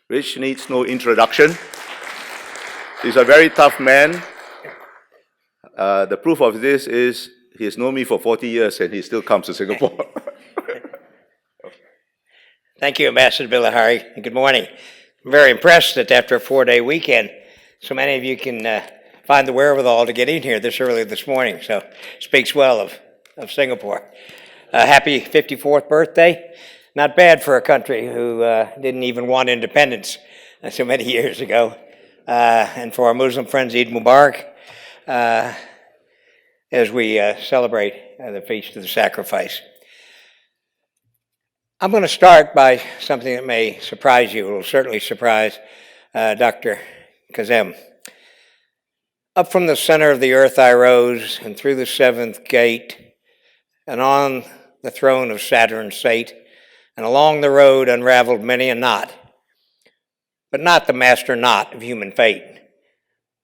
Rich needs no introduction. He's a very tough man. The proof of this is he has known me for 40 years and he still comes to Singapore. Thank you, Ambassador Bilahari, and good morning. I'm very impressed that after a 4-day weekend, so many of you can find the wherewithal to get in here this early this morning, so it speaks well of Singapore. Happy 54th birthday. Not bad for a country who didn't even want independence so many years ago. And for our Muslim friends, Eid Mubarak, as we celebrate the Feast of the Sacrifice. I'm going to start by something that may surprise you. It will certainly surprise Dr. Kazem. Up from the center of the earth I rose, and through the seventh gate, and on the throne of Saturn sate, and along the road unraveled many a knot, but not the master knot of human fate.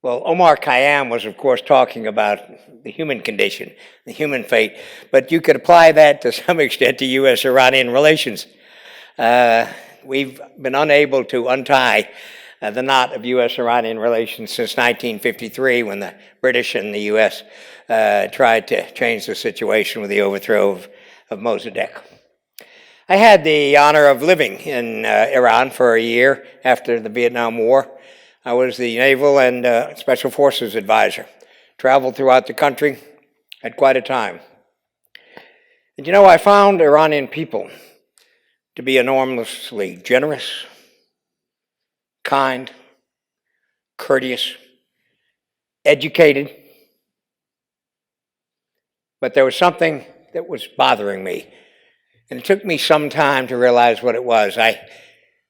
Well, Omar Khayyam was, of course, talking about the human condition, the human fate, but you could apply that to some extent to U.S.-Iranian relations. We've been unable to untie the knot of U.S.-Iranian relations since 1953, when the British and the U.S. tried to change the situation with the overthrow of Mossadegh. I had the honor of living in Iran for a year after the Vietnam War. I was the Naval and Special Forces advisor. Traveled throughout the country, had quite a time. And you know, I found Iranian people to be enormously generous, kind, courteous, educated. But there was something that was bothering me. And it took me some time to realize what it was. I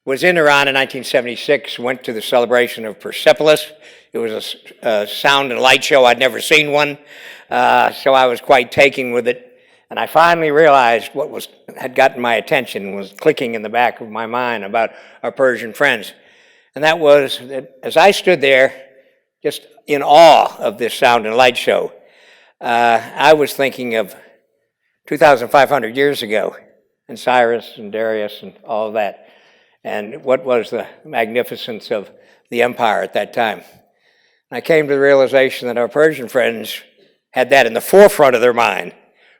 was in Iran in 1976, went to the celebration of Persepolis. It was a sound and light show. I'd never seen one, so I was quite taken with it. And I finally realized what had gotten my attention, was clicking in the back of my mind about our Persian friends. And that was that as I stood there, just in awe of this sound and light show, I was thinking of 2,500 years ago, and Cyrus and Darius and all of that, and what was the magnificence of the empire at that time. And I came to the realization that our Persian friends had that in the forefront of their mind.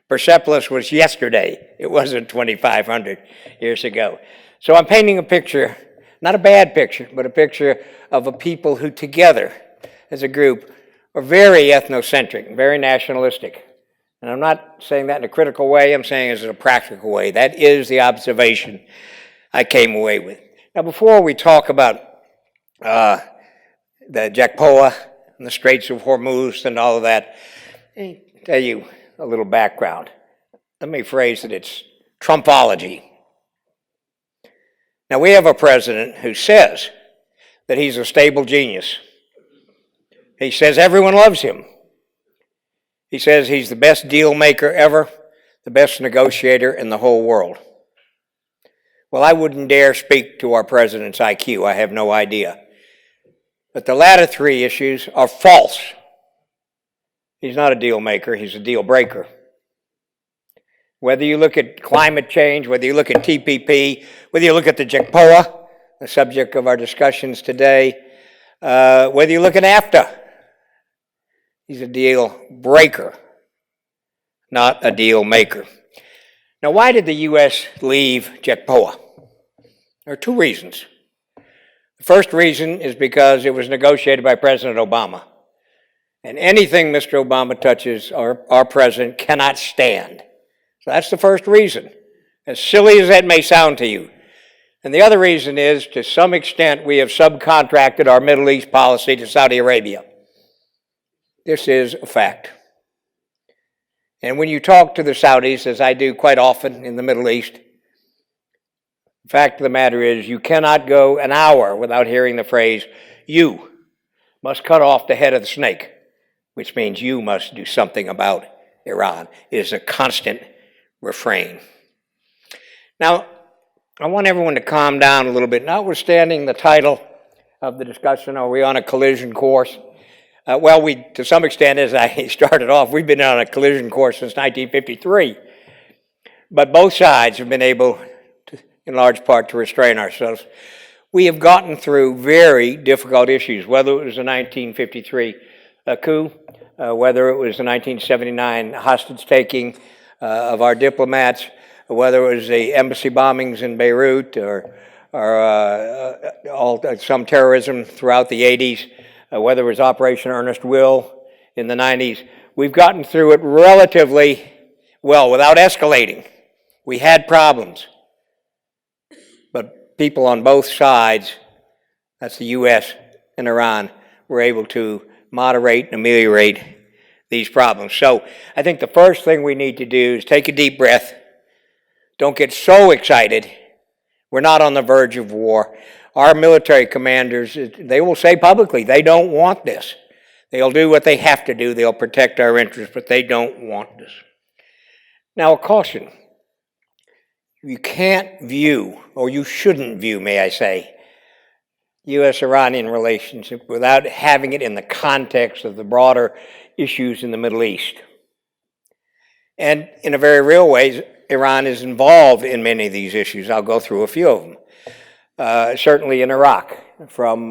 Persepolis was yesterday. It wasn't 2,500 years ago. So I'm painting a picture, not a bad picture, but a picture of a people who together, as a group, are very ethnocentric, very nationalistic. And I'm not saying that in a critical way, I'm saying it in a practical way. That is the observation I came away with. Now, before we talk about the JCPOA and the Straits of Hormuz and all of that, let me tell you a little background. Let me phrase it, it's Trumpology. Now, we have a president who says that he's a stable genius. He says everyone loves him. He says he's the best deal maker ever, the best negotiator in the whole world. Well, I wouldn't dare speak to our president's IQ. I have no idea. But the latter three issues are false. He's not a deal maker, he's a deal breaker. Whether you look at climate change, whether you look at TPP, whether you look at the JCPOA, the subject of our discussions today, whether you look at NAFTA, he's a deal breaker, not a deal maker. Now, why did the U.S. leave JCPOA? There are two reasons. The first reason is because it was negotiated by President Obama. And anything Mr. Obama touches, our president cannot stand. So that's the first reason, as silly as that may sound to you. And the other reason is, to some extent, we have subcontracted our Middle East policy to Saudi Arabia. This is a fact. And when you talk to the Saudis, as I do quite often in the Middle East, the fact of the matter is you cannot go an hour without hearing the phrase, "You must cut off the head of the snake," which means you must do something about Iran. It is a constant refrain. Now, I want everyone to calm down a little bit, notwithstanding the title of the discussion, are we on a collision course? Well, to some extent, as I started off, we've been on a collision course since 1953. But both sides have been able, in large part, to restrain ourselves. we have gotten through very difficult issues, whether it was the 1953 coup, whether it was the 1979 hostage-taking of our diplomats, whether it was the embassy bombings in Beirut or some terrorism throughout the 80s, whether it was Operation Earnest Will in the 90s. We've gotten through it relatively well without escalating. We had problems, but people on both sides, that's the U.S. and Iran, were able to moderate and ameliorate these problems. So I think the first thing we need to do is take a deep breath. Don't get so excited. We're not on the verge of war. Our military commanders, they will say publicly, they don't want this. They'll do what they have to do. They'll protect our interests, but they don't want this. Now, a caution. You can't view, or you shouldn't view, may I say, U.S.-Iranian relationship without having it in the context of the broader issues in the Middle East. And in a very real way, Iran is involved in many of these issues. I'll go through a few of them. Certainly in Iraq, from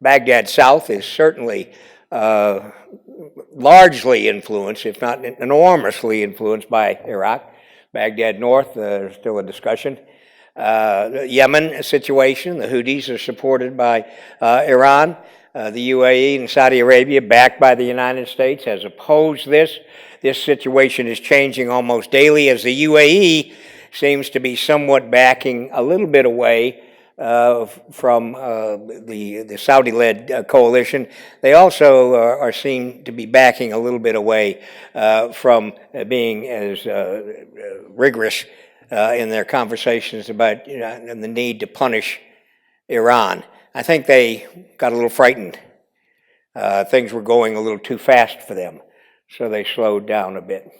Baghdad south is certainly largely influenced, if not enormously influenced by Iraq. Baghdad north, there's still a discussion. The Yemen situation, the Houthis are supported by Iran. The UAE and Saudi Arabia, backed by the United States, has opposed this. This situation is changing almost daily as the UAE seems to be somewhat backing a little bit away from the Saudi-led coalition. They also are seen to be backing a little bit away from being as rigorous in their conversations about the need to punish Iran. I think they got a little frightened. Things were going a little too fast for them, so they slowed down a bit.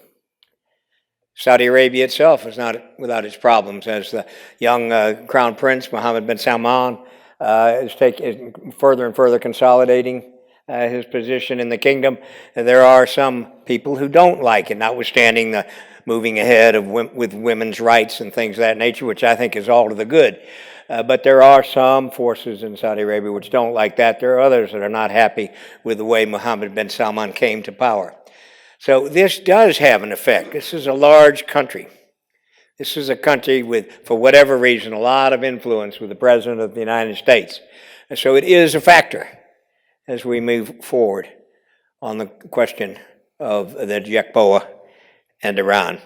Saudi Arabia itself is not without its problems, as the young Crown Prince, Mohammed bin Salman, is further and further consolidating his position in the kingdom. And there are some people who don't like it, notwithstanding the moving ahead with women's rights and things of that nature, which I think is all to the good. But there are some forces in Saudi Arabia which don't like that. There are others that are not happy with the way Mohammed bin Salman came to power. So this does have an effect. This is a large country. This is a country with, for whatever reason, a lot of influence with the President of the United States. And so it is a factor as we move forward on the question of the JCPOA and Iran.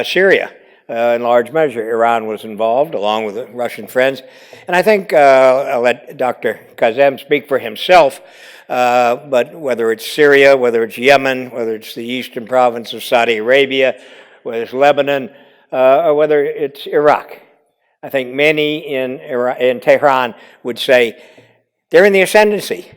Syria, in large measure, Iran was involved along with the Russian friends. And I think I'll let Dr. Kazem speak for himself. But whether it's Syria, whether it's Yemen, whether it's the eastern province of Saudi Arabia, whether it's Lebanon, or whether it's Iraq, I think many in Tehran would say they're in the ascendancy,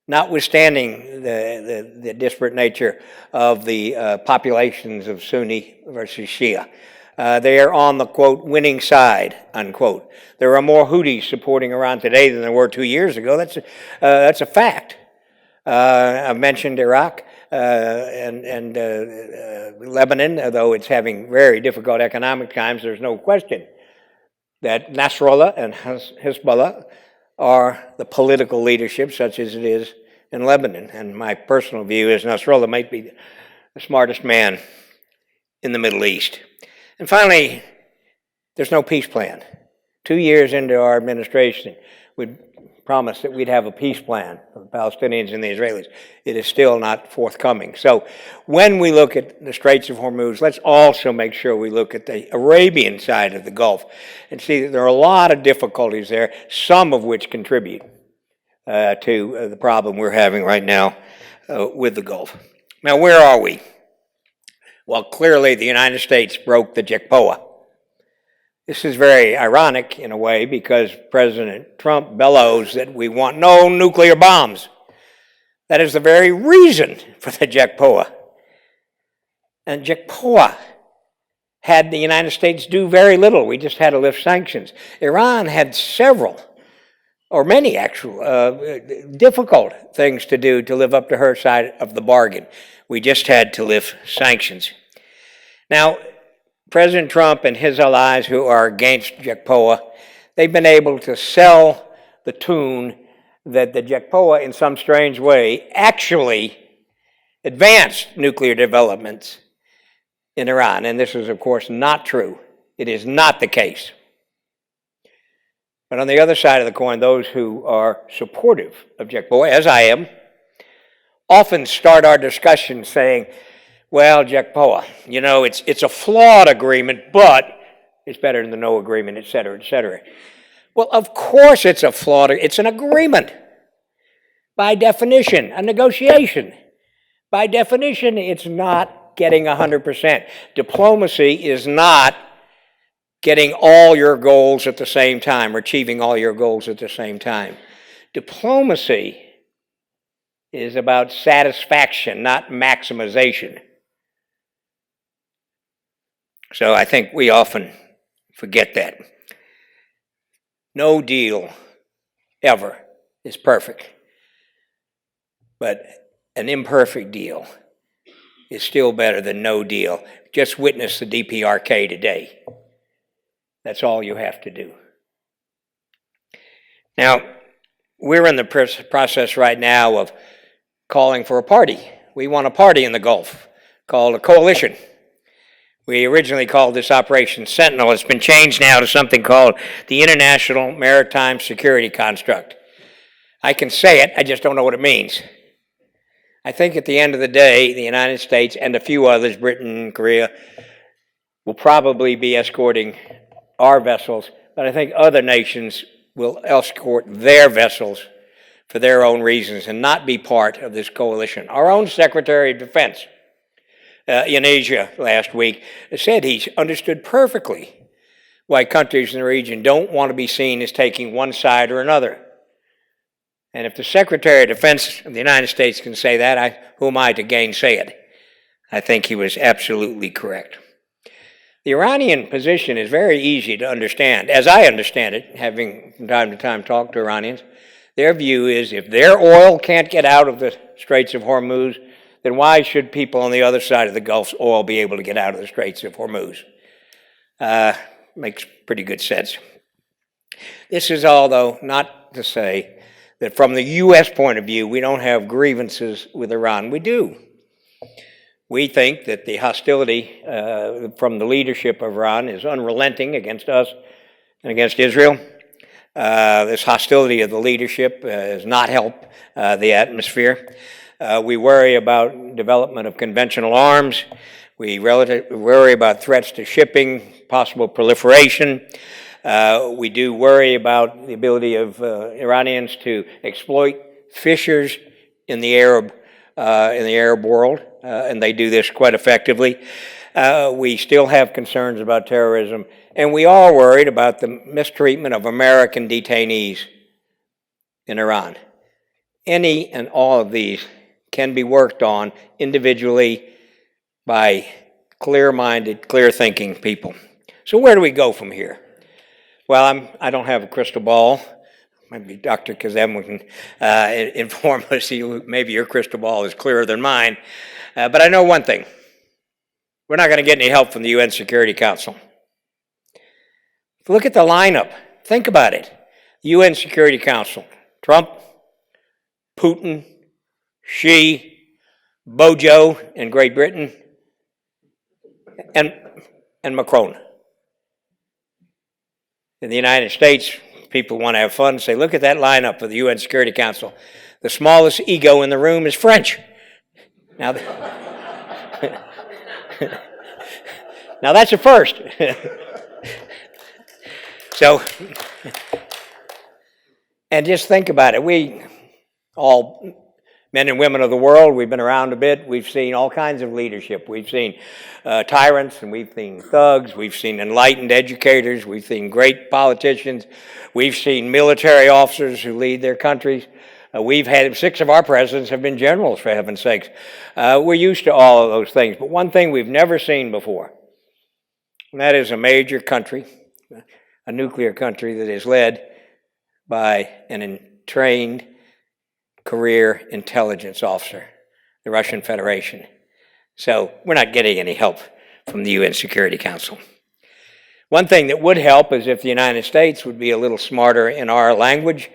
notwithstanding the disparate nature of the populations of Sunni versus Shia. They are on the, quote, winning side, unquote. There are more Houthis supporting Iran today than there were 2 years ago. That's a fact. I've mentioned Iraq and Lebanon, though it's having very difficult economic times. There's no question that Nasrallah and Hezbollah are the political leadership, such as it is in Lebanon. And my personal view is Nasrallah might be the smartest man in the Middle East. And finally, there's no peace plan. 2 years into our administration, we promised that we'd have a peace plan for the Palestinians and the Israelis. It is still not forthcoming. So when we look at the Straits of Hormuz, let's also make sure we look at the Arabian side of the Gulf and see that there are a lot of difficulties there, some of which contribute to the problem we're having right now with the Gulf. Now, where are we? Well, clearly the United States broke the JCPOA. This is very ironic in a way because President Trump bellows that we want no nuclear bombs. That is the very reason for the JCPOA. And JCPOA had the United States do very little. We just had to lift sanctions. Iran had several, or many actual, difficult things to do to live up to her side of the bargain. We just had to lift sanctions. Now, President Trump and his allies who are against JCPOA, they've been able to sell the tune that the JECPOA, in some strange way, actually advanced nuclear developments in Iran. And this is, of course, not true. It is not the case. But on the other side of the coin, those who are supportive of JECPOA, as I am, often start our discussion saying, well, JECPOA, you know, it's a flawed agreement, but it's better than the no agreement, et cetera, et cetera. Well, of course it's a flawed, it's an agreement. By definition, a negotiation. By definition, it's not getting 100%. Diplomacy is not getting all your goals at the same time, or achieving all your goals at the same time. Diplomacy is about satisfaction, not maximization. So I think we often forget that. No deal ever is perfect, but an imperfect deal is still better than no deal. Just witness the DPRK today. That's all you have to do. Now, we're in the process right now of calling for a party. We want a party in the Gulf called a coalition. We originally called this Operation Sentinel. It's been changed now to something called the International Maritime Security Construct. I can say it, I just don't know what it means. I think at the end of the day, the United States and a few others, Britain, Korea, will probably be escorting our vessels, but I think other nations will escort their vessels for their own reasons and not be part of this coalition. Our own Secretary of Defense in Asia last week said he understood perfectly why countries in the region don't want to be seen as taking one side or another. And if the Secretary of Defense of the United States can say that, who am I to gainsay it? I think he was absolutely correct. The Iranian position is very easy to understand. As I understand it, having from time to time talked to Iranians, their view is if their oil can't get out of the Straits of Hormuz, then why should people on the other side of the Gulf's oil be able to get out of the Straits of Hormuz? Makes pretty good sense. This is all, though, not to say that from the U.S. point of view, we don't have grievances with Iran. We do. We think that the hostility from the leadership of Iran is unrelenting against us and against Israel. This hostility of the leadership has not helped the atmosphere. We worry about development of conventional arms. We worry about threats to shipping, possible proliferation. We do worry about the ability of Iranians to exploit fissures in the Arab world, and they do this quite effectively. We still have concerns about terrorism, and we are worried about the mistreatment of American detainees in Iran. Any and all of these can be worked on individually by clear-minded, clear-thinking people. So where do we go from here? Well, I don't have a crystal ball. Maybe Dr. Kazem can inform us. Maybe your crystal ball is clearer than mine. But I know one thing. We're not going to get any help from the UN Security Council. Look at the lineup. Think about it. UN Security Council. Trump, Putin, Xi, Bojo in Great Britain, and Macron. In the United States, people want to have fun, say, look at that lineup of the UN Security Council. The smallest ego in the room is French. Now, now that's a first. So, and just think about it. We, all men and women of the world, we've been around a bit. We've seen all kinds of leadership. We've seen tyrants, and we've seen thugs. We've seen enlightened educators. We've seen great politicians. We've seen military officers who lead their countries. We've had 6 of our presidents have been generals, for heaven's sakes. We're used to all of those things. But one thing we've never seen before, and that is a major country, a nuclear country that is led by an trained career intelligence officer, the Russian Federation. So we're not getting any help from the UN Security Council. One thing that would help is if the United States would be a little smarter in our language,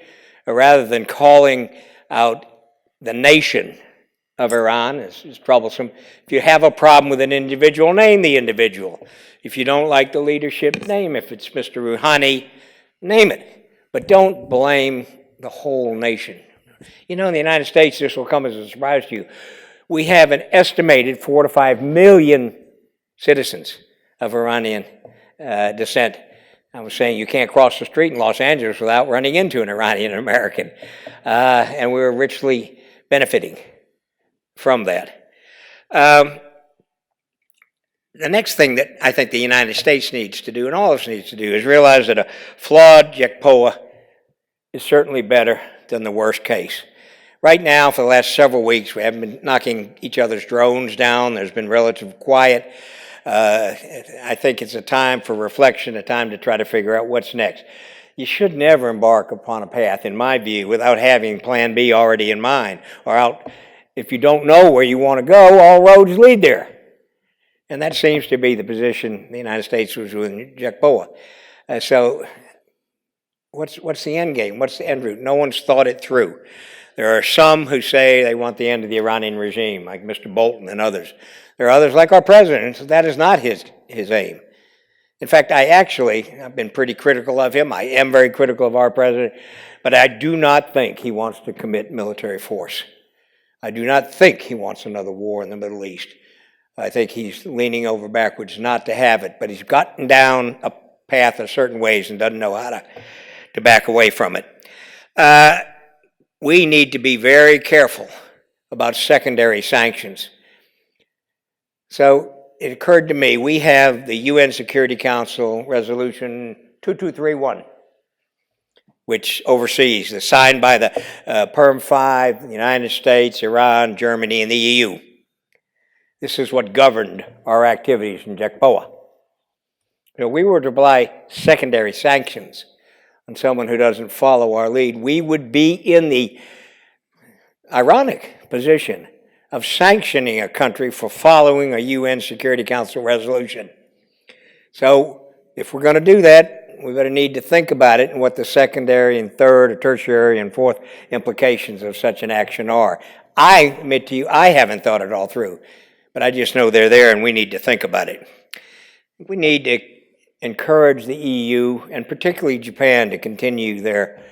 rather than calling out the nation of Iran is troublesome. If you have a problem with an individual, name the individual. If you don't like the leadership, name. If it's Mr. Rouhani, name it. But don't blame the whole nation. You know, in the United States, this will come as a surprise to you. We have an estimated 4 to 5 million citizens of Iranian descent. I was saying you can't cross the street in Los Angeles without running into an Iranian American. And we're richly benefiting from that. The next thing that I think the United States needs to do, and all of us needs to do, is realize that a flawed JCPOA is certainly better than the worst case. Right now, for the last several weeks, we haven't been knocking each other's drones down. There's been relative quiet. I think it's a time for reflection, a time to try to figure out what's next. You should never embark upon a path, in my view, without having Plan B already in mind. Or out, if you don't know where you want to go, all roads lead there. And that seems to be the position the United States was with JCPOA. So what's the end game? What's the end route? No one's thought it through. There are some who say they want the end of the Iranian regime, like Mr. Bolton and others. There are others like our president. That is not his aim. In fact, I've been pretty critical of him. I am very critical of our president, but I do not think he wants to commit military force. I do not think he wants another war in the Middle East. I think he's leaning over backwards not to have it, but he's gotten down a path of certain ways and doesn't know how to back away from it. We need to be very careful about secondary sanctions. So it occurred to me, we have the UN Security Council Resolution 2231, which oversees, is signed by the Perm 5, the United States, Iran, Germany, and the EU. This is what governed our activities in JCPOA. If we were to apply secondary sanctions on someone who doesn't follow our lead, we would be in the ironic position of sanctioning a country for following a UN Security Council resolution. So if we're going to do that, we're going to need to think about it and what the secondary and third or tertiary and fourth implications of such an action are. I admit to you, I haven't thought it all through, but I just know they're there and we need to think about it. We need to encourage the EU and particularly Japan to continue their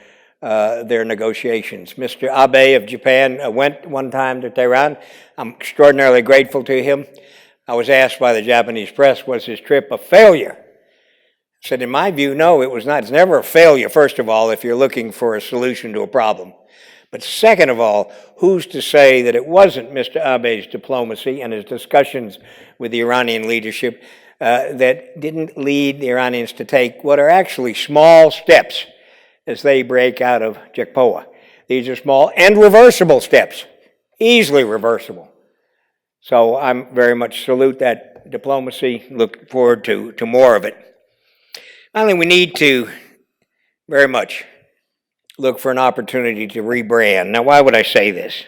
negotiations. Mr. Abe of Japan went one time to Tehran. I'm extraordinarily grateful to him. I was asked by the Japanese press, was his trip a failure? I said, in my view, no, it was not. It's never a failure, first of all, if you're looking for a solution to a problem. But second of all, who's to say that it wasn't Mr. Abe's diplomacy and his discussions with the Iranian leadership that didn't lead the Iranians to take what are actually small steps as they break out of JCPOA. These are small and reversible steps, easily reversible. So I'm very much salute that diplomacy, look forward to more of it. Finally, we need to very much look for an opportunity to rebrand. Now, why would I say this?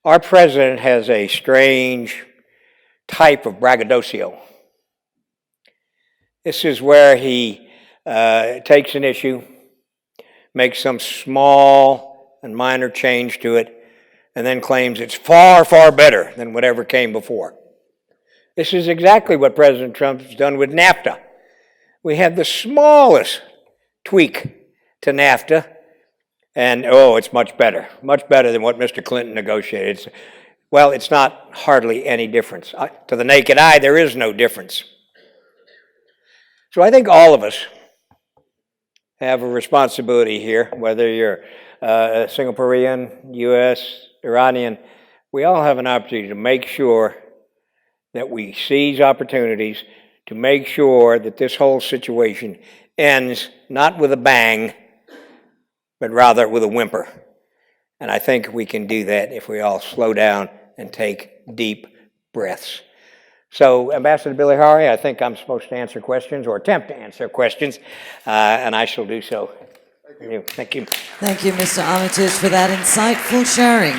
Our president has a strange type of braggadocio. This is where he takes an issue, makes some small and minor change to it, and then claims it's far, far better than whatever came before. This is exactly what President Trump has done with NAFTA. We had the smallest tweak to NAFTA, and it's much better than what Mr. Clinton negotiated. Well, it's not hardly any difference. To the naked eye, there is no difference. So I think all of us have a responsibility here, whether you're Singaporean, U.S., Iranian, we all have an opportunity to make sure that we seize opportunities to make sure that this whole situation ends not with a bang, but rather with a whimper. And I think we can do that if we all slow down and take deep breaths. So, Ambassador Billy Hari, I think I'm supposed to answer questions or attempt to answer questions, and I shall do so. Thank you. Thank you, Mr. Armitage, for that insightful sharing.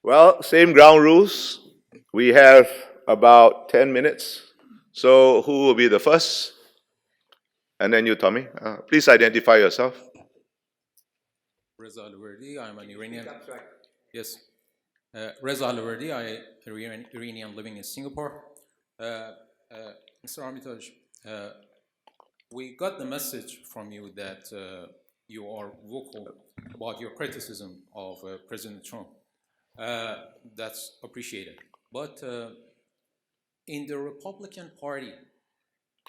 Well, same ground rules. We have about 10 minutes. So who will be the first? And then you, Tommy. Please identify yourself. Reza Alverdi, I'm an Iranian. Yes. Reza Alverdi, I'm an Iranian living in Singapore. Mr. Armitage, we got the message from you that you are vocal about your criticism of President Trump. That's appreciated. But in the Republican Party,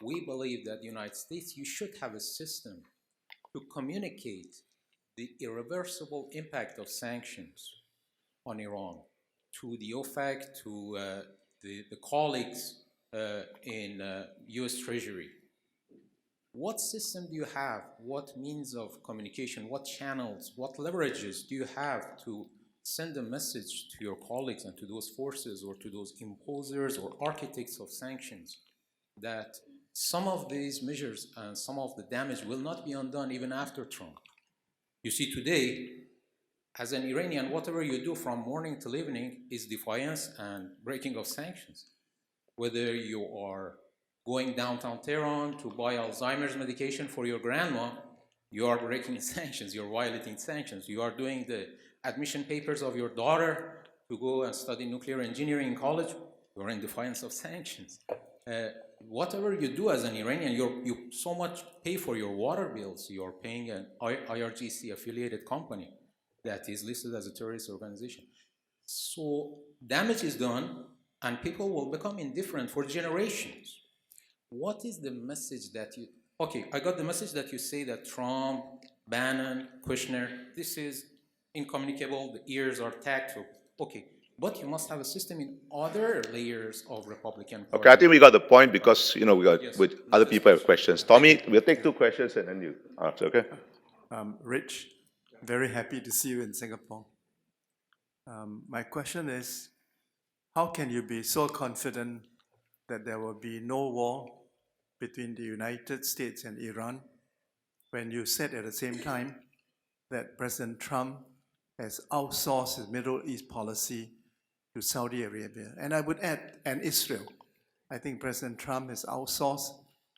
we believe that the United States, you should have a system to communicate the irreversible impact of sanctions on Iran to the OFAC, to the colleagues in US Treasury. What system do you have? What means of communication? What channels? What leverages do you have to send a message to your colleagues and to those forces or to those imposers or architects of sanctions that some of these measures and some of the damage will not be undone even after Trump? You see, today, as an Iranian, whatever you do from morning till evening is defiance and breaking of sanctions. Whether you are going downtown Tehran to buy Alzheimer's medication for your grandma, you are breaking sanctions, you're violating sanctions. You are doing the admission papers of your daughter to go and study nuclear engineering in college, you're in defiance of sanctions. Whatever you do as an Iranian, you so much pay for your water bills. You're paying an IRGC affiliated company that is listed as a terrorist organization. So damage is done and people will become indifferent for generations. What is the message that you, okay, I got the message that you say that Trump, Bannon, Kushner, this is incommunicable, the ears are tagged to, okay. But you must have a system in other layers of Republican Party. Okay, I think we got the point because, you know, we got Yes. with other people have questions. Tommy, we'll take 2 questions and then you answer, okay? Rich, very happy to see you in Singapore. My question is, how can you be so confident that there will be no war between the United States and Iran when you said at the same time that President Trump has outsourced his Middle East policy to Saudi Arabia? And I would add, and Israel. I think President Trump has outsourced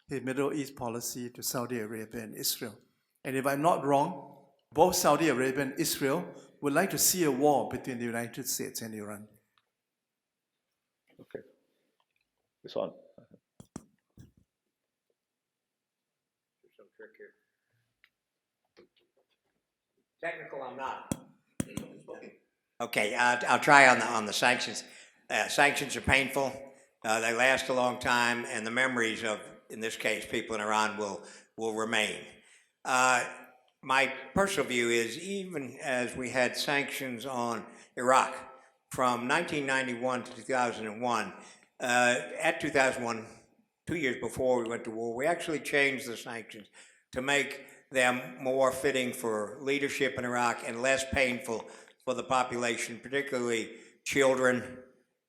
his Middle East policy to Saudi Arabia and Israel. And if I'm not wrong, both Saudi Arabia and Israel would like to see a war between the United States and Iran. Okay. It's on. Technical, I'm not. Okay, I'll try on the sanctions. Sanctions are painful. They last a long time, and the memories of, in this case, people in Iran will remain. My personal view is, even as we had sanctions on Iraq from 1991 to 2001, at 2001, 2 years before we went to war, we actually changed the sanctions to make them more fitting for leadership in Iraq and less painful for the population, particularly children,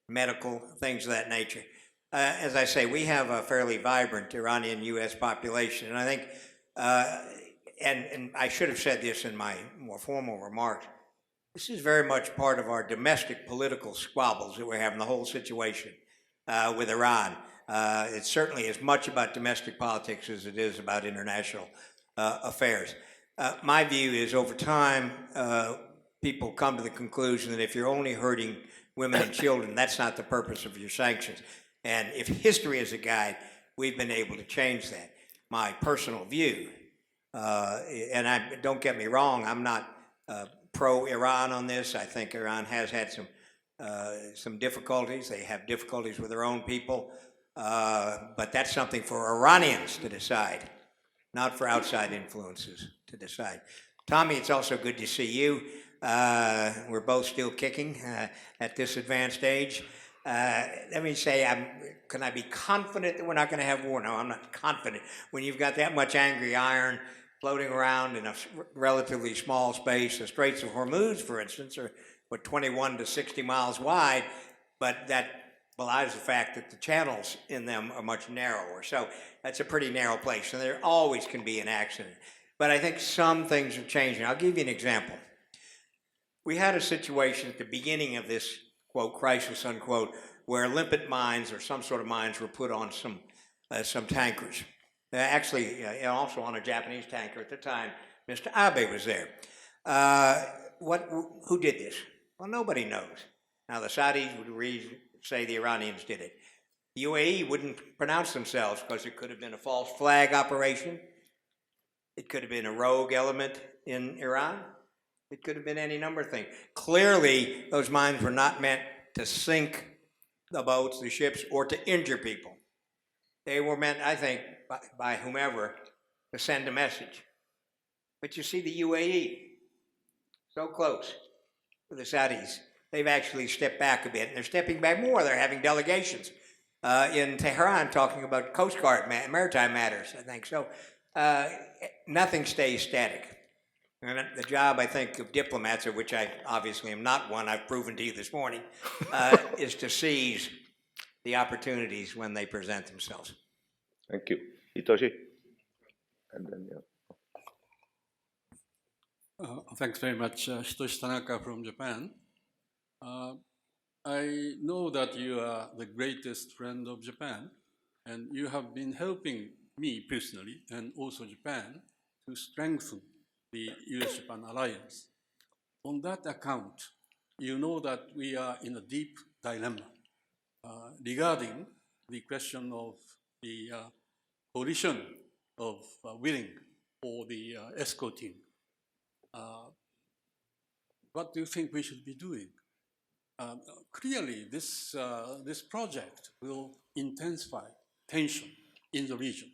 medical, things of that nature. As I say, we have a fairly vibrant Iranian-U.S. population, and I think, and I should have said this in my more formal remarks, this is very much part of our domestic political squabbles that we're having, the whole situation with Iran. It's certainly as much about domestic politics as it is about international affairs. My view is, over time, people come to the conclusion that if you're only hurting women and children, that's not the purpose of your sanctions. And if history is a guide, we've been able to change that. My personal view, and don't get me wrong, I'm not pro-Iran on this. I think Iran has had some difficulties. They have difficulties with their own people, but that's something for Iranians to decide, not for outside influences to decide. Tommy, it's also good to see you. We're both still kicking at this advanced age. Let me say, can I be confident that we're not going to have war? No, I'm not confident. When you've got that much angry iron floating around in a relatively small space, the Straits of Hormuz, for instance, are 21 to 60 miles wide, but that belies the fact that the channels in them are much narrower. So that's a pretty narrow place, and there always can be an accident. But I think some things are changing. I'll give you an example. We had a situation at the beginning of this, quote, crisis, unquote, where limpet mines or some sort of mines were put on some tankers. Actually, also on a Japanese tanker at the time. Mr. Abe was there. Who did this? Well, nobody knows. Now, the Saudis would say the Iranians did it. The UAE wouldn't pronounce themselves because it could have been a false flag operation. It could have been a rogue element in Iran. It could have been any number of things. Clearly, those mines were not meant to sink the boats, the ships, or to injure people. They were meant, I think, by whomever, to send a message. But you see the UAE, so close to the Saudis, they've actually stepped back a bit, and they're stepping back more. They're having delegations in Tehran talking about Coast Guard maritime matters, I think. So nothing stays static. And the job, I think, of diplomats, of which I obviously am not one, I've proven to you this morning, is to seize the opportunities when they present themselves. Thank you. Hitoshi? And then, yeah. Thanks very much. Hitoshi Tanaka from Japan. I know that you are the greatest friend of Japan, and you have been helping me personally and also Japan to strengthen the US-Japan alliance. On that account, you know that we are in a deep dilemma regarding the question of the coalition of willing for the escorting. What do you think we should be doing? Clearly, this project will intensify tension in the region,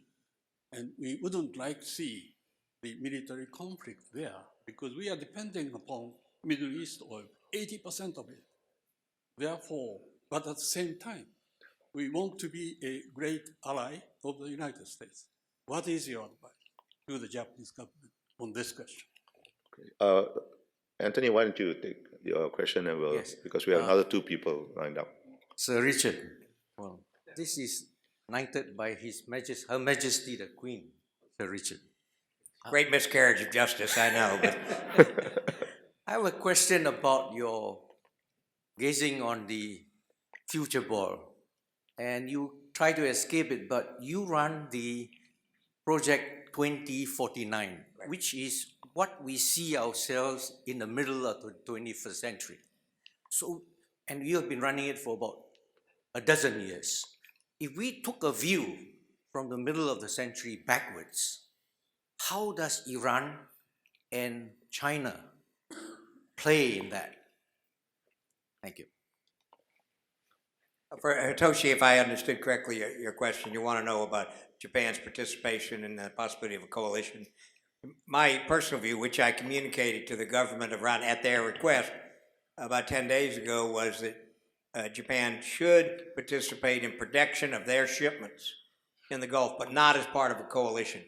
and we wouldn't like to see the military conflict there because we are depending upon Middle East oil, 80% of it. Therefore, but at the same time, we want to be a great ally of the United States. What is your advice to the Japanese government on this question? Anthony, why don't you take your question and we'll, Yes. because we have another two people lined up. Sir Richard, well, this is knighted by Her Majesty the Queen, Sir Richard. Great miscarriage of justice, I know, but I have a question about your gazing on the future ball, and you try to escape it, but you run the Project 2049, which is what we see ourselves in the middle of the 21st century. So, and you have been running it for about a dozen years. If we took a view from the middle of the century backwards, how does Iran and China play in that? Thank you. for Hitoshi, if I understood correctly your question, you want to know about Japan's participation in the possibility of a coalition. My personal view, which I communicated to the government of Iran at their request about 10 days ago, was that Japan should participate in protection of their shipments in the Gulf, but not as part of a coalition.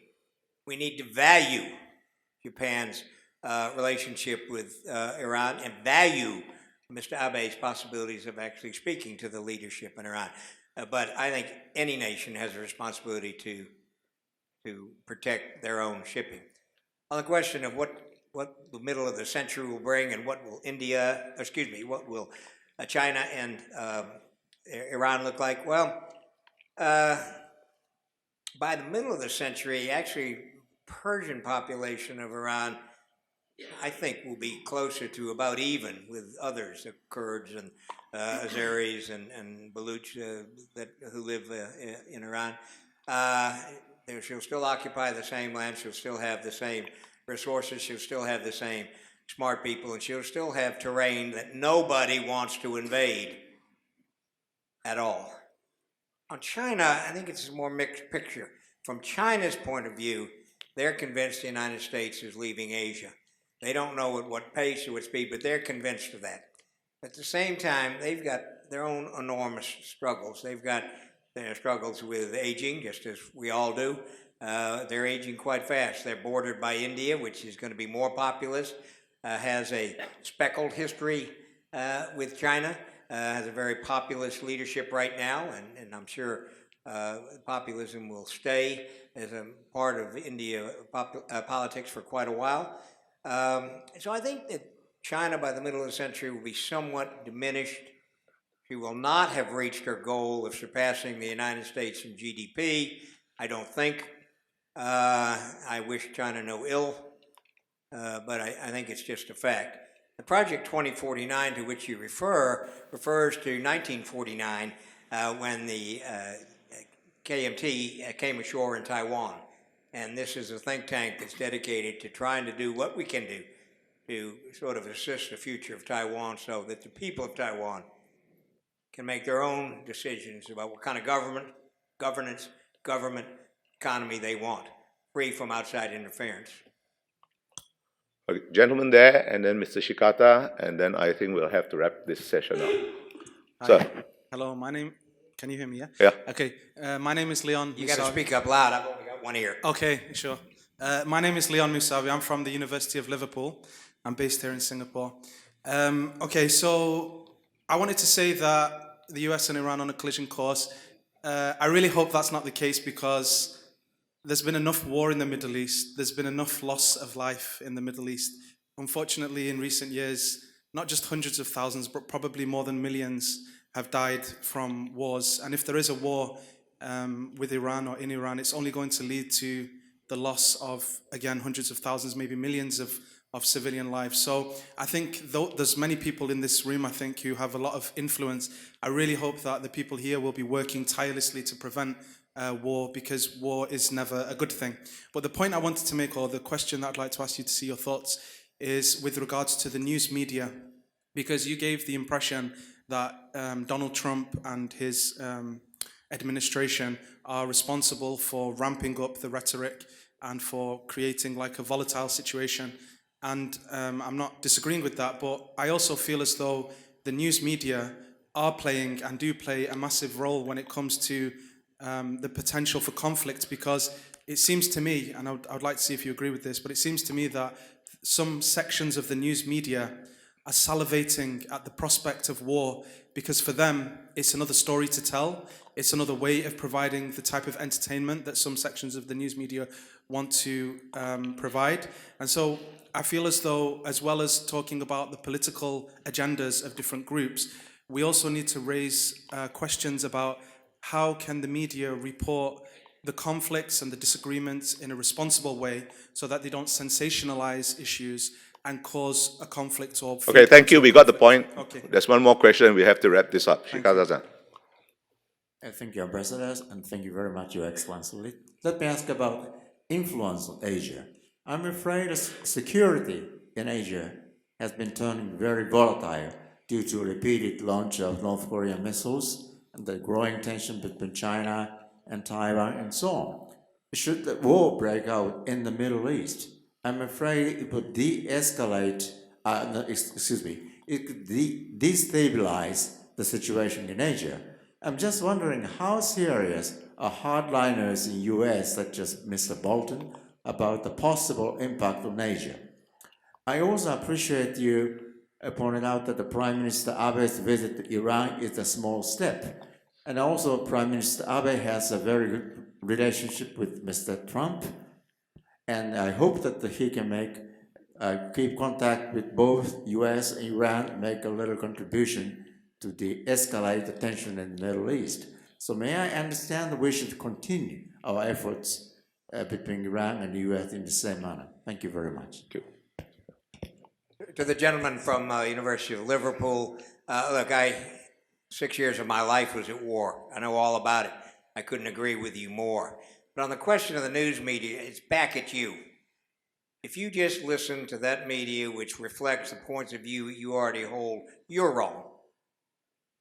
We need to value Japan's relationship with Iran and value Mr. Abe's possibilities of actually speaking to the leadership in Iran. But I think any nation has a responsibility to protect their own shipping. On the question of what the middle of the century will bring and what will what will China and Iran look like? Well, by the middle of the century, actually, Persian population of Iran, I think, will be closer to about even with others, the Kurds and Azeris and Baluch who live in Iran. She'll still occupy the same land, she'll still have the same resources, she'll still have the same smart people, and she'll still have terrain that nobody wants to invade at all. On China, I think it's a more mixed picture. From China's point of view, they're convinced the United States is leaving Asia. They don't know at what pace or what speed, but they're convinced of that. At the same time, they've got their own enormous struggles. They've got their struggles with aging, just as we all do. They're aging quite fast. They're bordered by India, which is going to be more populous, has a speckled history with China, has a very populist leadership right now, and I'm sure populism will stay as a part of India politics for quite a while. So I think that China by the middle of the century will be somewhat diminished She will not have reached her goal of surpassing the United States in GDP. I don't think. I wish China no ill, but I think it's just a fact. The Project 2049 to which you refer refers to 1949 when the KMT came ashore in Taiwan. And this is a think tank that's dedicated to trying to do what we can do to sort of assist the future of Taiwan so that the people of Taiwan can make their own decisions about what kind of governance, government, economy they want, free from outside interference. Okay, gentleman there, and then Mr. Shikata, and then I think we'll have to wrap this session up. Hi. Sir. Hello, my name. Can you hear me? Yeah. Yeah. Okay. My name is Leon. You got to Musavi. speak up loud. I've only got one ear. Okay, sure. My name is Leon Musavi. I'm from the University of Liverpool. I'm based here in Singapore. Okay, so I wanted to say that the US and Iran on a collision course. I really hope that's not the case because there's been enough war in the Middle East. There's been enough loss of life in the Middle East. Unfortunately, in recent years, not just hundreds of thousands, but probably more than millions have died from wars. And if there is a war with Iran or in Iran, it's only going to lead to the loss of, again, hundreds of thousands, maybe millions of civilian lives. So I think there's many people in this room, I think, who have a lot of influence. I really hope that the people here will be working tirelessly to prevent war, because war is never a good thing. But the point I wanted to make, or the question that I'd like to ask you to see your thoughts, is with regards to the news media, because you gave the impression that Donald Trump and his administration are responsible for ramping up the rhetoric and for creating like a volatile situation. And I'm not disagreeing with that, but I also feel as though the news media are playing and do play a massive role when it comes to the potential for conflict, because it seems to me, and I would like to see if you agree with this, but it seems to me that some sections of the news media are salivating at the prospect of war, because for them, it's another story to tell. It's another way of providing the type of entertainment that some sections of the news media want to provide. And so I feel as though, as well as talking about the political agendas of different groups, we also need to raise questions about how can the media report the conflicts and the disagreements in a responsible way so that they don't sensationalize issues and cause a conflict or... Okay, thank you. We got the point. Okay. There's one more question. We have to wrap this up. Shikata-san. Thank you, Ambassadors, and thank you very much, Your Excellency. Let me ask about influence on Asia. I'm afraid security in Asia has been turning very volatile due to repeated launch of North Korean missiles and the growing tension between China and Taiwan and so on. Should the war break out in the Middle East, I'm afraid it would de-escalate, it could destabilize the situation in Asia. I'm just wondering how serious are hardliners in US, such as Mr. Bolton, about the possible impact on Asia. I also appreciate you pointed out that the Prime Minister Abe's visit to Iran is a small step. And also Prime Minister Abe has a very good relationship with Mr. Trump. And I hope that he can keep contact with both US and Iran and make a little contribution to de-escalate the tension in the Middle East. So may I understand that we should continue our efforts between Iran and the US in the same manner? Thank you very much. Thank you. To the gentleman from University of Liverpool, look, 6 years of my life was at war. I know all about it. I couldn't agree with you more. But on the question of the news media, it's back at you. If you just listen to that media which reflects the points of view you already hold, you're wrong.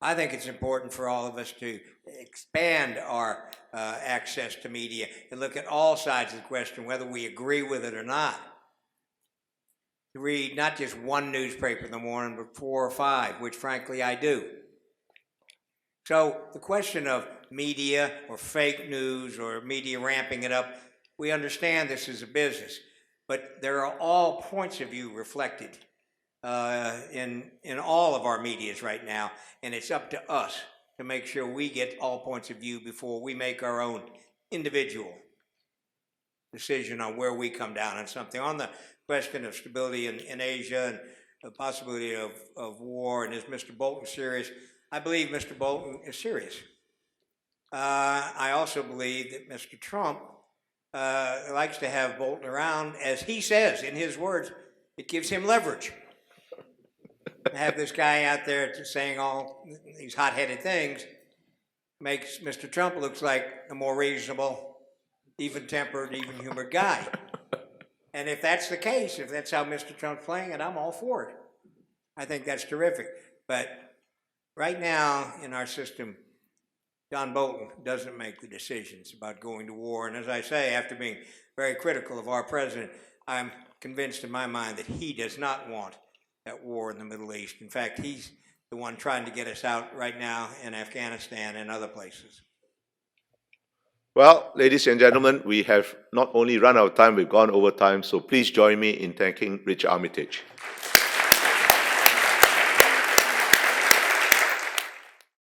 I think it's important for all of us to expand our access to media and look at all sides of the question, whether we agree with it or not. To read not just one newspaper in the morning, but 4 or 5, which frankly I do. So the question of media or fake news or media ramping it up, we understand this is a business, but there are all points of view reflected in all of our medias right now, and it's up to us to make sure we get all points of view before we make our own individual decision on where we come down on something. On the question of stability in Asia and the possibility of war, and is Mr. Bolton serious? I believe Mr. Bolton is serious. I also believe that Mr. Trump likes to have Bolton around, as he says in his words, it gives him leverage. To have this guy out there saying all these hot-headed things makes Mr. Trump looks like a more reasonable, even-tempered, even-humored guy. And if that's the case, if that's how Mr. Trump's playing it, I'm all for it. I think that's terrific. But right now in our system, John Bolton doesn't make the decisions about going to war. And as I say, after being very critical of our president, I'm convinced in my mind that he does not want that war in the Middle East. In fact, he's the one trying to get us out right now in Afghanistan and other places. Well, ladies and gentlemen, we have not only run out of time, we've gone over time, so please join me in thanking Rich Armitage.